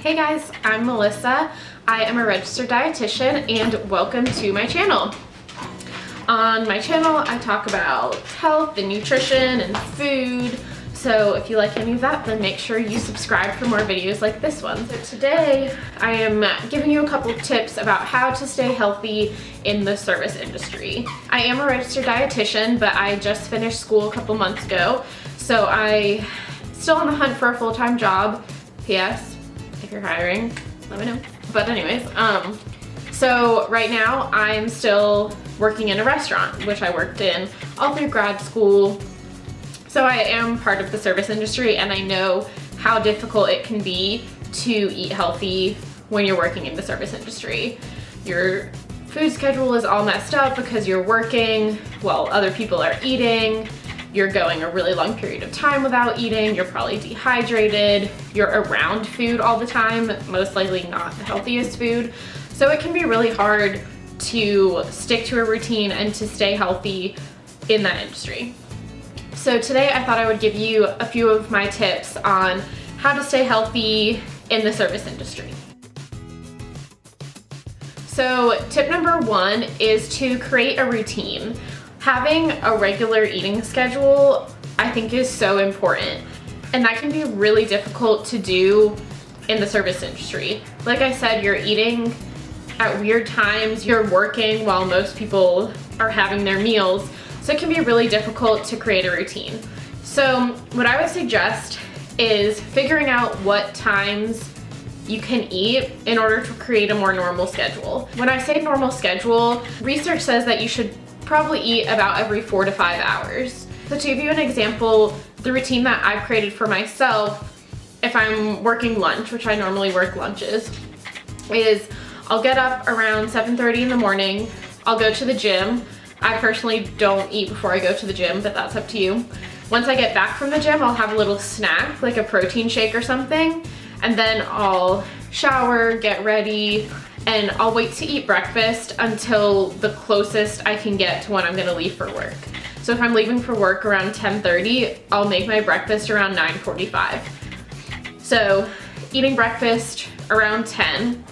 Hey guys, I'm Melissa. I am a registered dietitian and welcome to my channel. On my channel, I talk about health and nutrition and food. So if you like any of that, then make sure you subscribe for more videos like this one. So today, I am giving you a couple tips about how to stay healthy in the service industry. I am a registered dietitian, but I just finished school a couple months ago. So I'm still on the hunt for a full-time job. P.S. If you're hiring, let me know. But anyways, so right now I'm still working in a restaurant, which I worked in all through grad school. So I am part of the service industry and I know how difficult it can be to eat healthy when you're working in the service industry. Your food schedule is all messed up because you're working while other people are eating. You're going a really long period of time without eating. You're probably dehydrated. You're around food all the time, most likely not the healthiest food. So it can be really hard to stick to a routine and to stay healthy in that industry. So today I thought I would give you a few of my tips on how to stay healthy in the service industry. So tip number one is to create a routine. Having a regular eating schedule, I think, is so important. And that can be really difficult to do in the service industry. Like I said, you're eating at weird times, you're working while most people are having their meals. So it can be really difficult to create a routine. So what I would suggest is figuring out what times you can eat in order to create a more normal schedule. When I say normal schedule, research says that you should probably eat about every 4 to 5 hours. So to give you an example, the routine that I've created for myself, if I'm working lunch, which I normally work lunches, is I'll get up around 7:30 in the morning, I'll go to the gym. I personally don't eat before I go to the gym, but that's up to you. Once I get back from the gym, I'll have a little snack, like a protein shake or something, and then I'll shower, get ready, and I'll wait to eat breakfast until the closest I can get to when I'm gonna leave for work. So if I'm leaving for work around 10:30, I'll make my breakfast around 9:45. So eating breakfast around 10,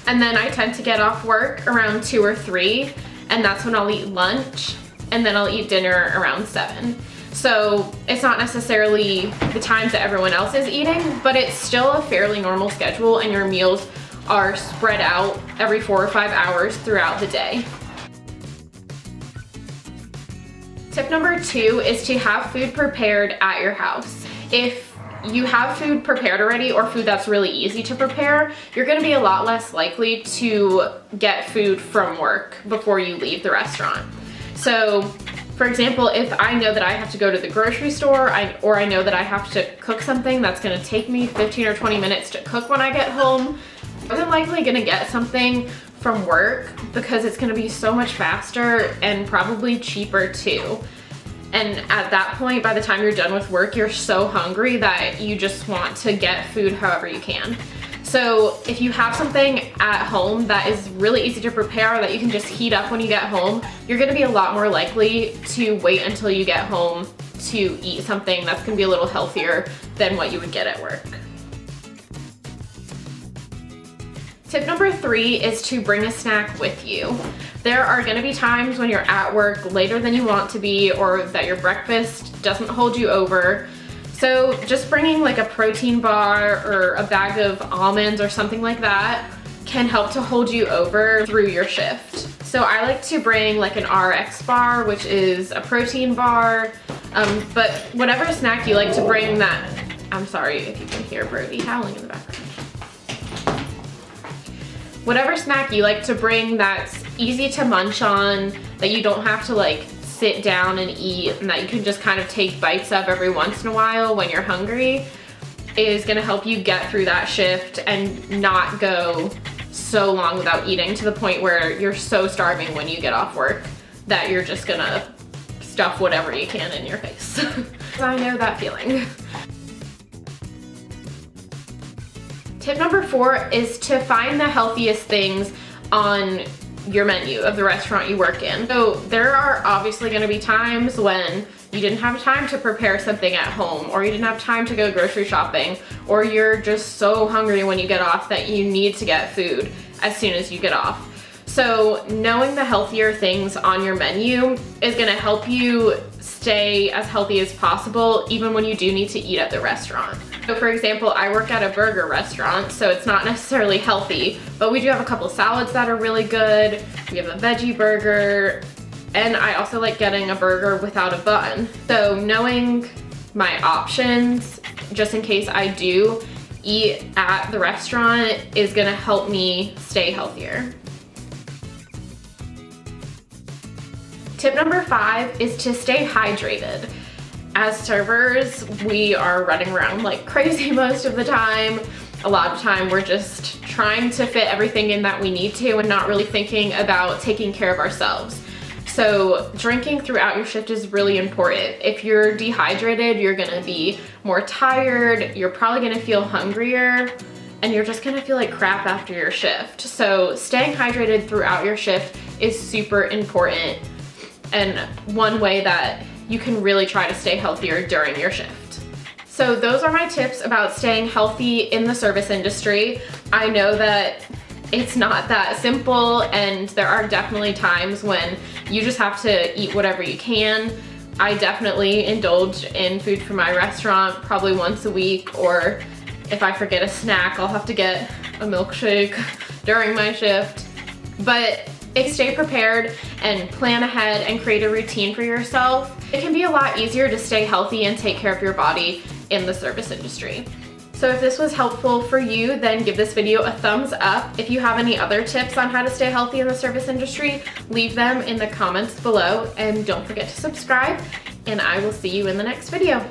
and then I tend to get off work around 2 or 3, and that's when I'll eat lunch, and then I'll eat dinner around 7. So it's not necessarily the times that everyone else is eating, but it's still a fairly normal schedule, and your meals are spread out every 4 or 5 hours throughout the day. Tip number 2 is to have food prepared at your house. If you have food prepared already, or food that's really easy to prepare, you're gonna be a lot less likely to get food from work before you leave the restaurant. So, for example, if I know that I have to go to the grocery store, or I know that I have to cook something that's gonna take me 15 or 20 minutes to cook when I get home, I'm likely gonna get something from work because it's gonna be so much faster and probably cheaper too. And at that point, by the time you're done with work, you're so hungry that you just want to get food however you can. So if you have something at home that is really easy to prepare, that you can just heat up when you get home, you're gonna be a lot more likely to wait until you get home to eat something that's gonna be a little healthier than what you would get at work. Tip number 3 is to bring a snack with you. There are gonna be times when you're at work later than you want to be, or that your breakfast doesn't hold you over. So just bringing like a protein bar or a bag of almonds or something like that can help to hold you over through your shift. So I like to bring like an RX bar, which is a protein bar, but whatever snack you like to bring that, I'm sorry if you can hear Brody howling in the background. Whatever snack you like to bring that's easy to munch on, that you don't have to like sit down and eat, and that you can just kind of take bites of every once in a while when you're hungry, is gonna help you get through that shift and not go so long without eating to the point where you're so starving when you get off work that you're just gonna stuff whatever you can in your face. I know that feeling. Tip number 4 is to find the healthiest things on your menu of the restaurant you work in. So there are obviously gonna be times when you didn't have time to prepare something at home, or you didn't have time to go grocery shopping, or you're just so hungry when you get off that you need to get food as soon as you get off. So knowing the healthier things on your menu is gonna help you stay as healthy as possible, even when you do need to eat at the restaurant. So for example, I work at a burger restaurant, so it's not necessarily healthy, but we do have a couple salads that are really good. We have a veggie burger, and I also like getting a burger without a bun. So knowing my options, just in case I do eat at the restaurant, is gonna help me stay healthier. Tip number 5 is to stay hydrated. As servers, we are running around like crazy most of the time. A lot of time we're just trying to fit everything in that we need to and not really thinking about taking care of ourselves. So drinking throughout your shift is really important. If you're dehydrated, you're gonna be more tired, you're probably gonna feel hungrier, and you're just gonna feel like crap after your shift. So staying hydrated throughout your shift is super important, and one way that you can really try to stay healthier during your shift. So those are my tips about staying healthy in the service industry. I know that it's not that simple, and there are definitely times when you just have to eat whatever you can. I definitely indulge in food from my restaurant probably once a week, or if I forget a snack, I'll have to get a milkshake during my shift. But if you stay prepared and plan ahead and create a routine for yourself, it can be a lot easier to stay healthy and take care of your body in the service industry. So if this was helpful for you, then give this video a thumbs up. If you have any other tips on how to stay healthy in the service industry, leave them in the comments below, and don't forget to subscribe, and I will see you in the next video.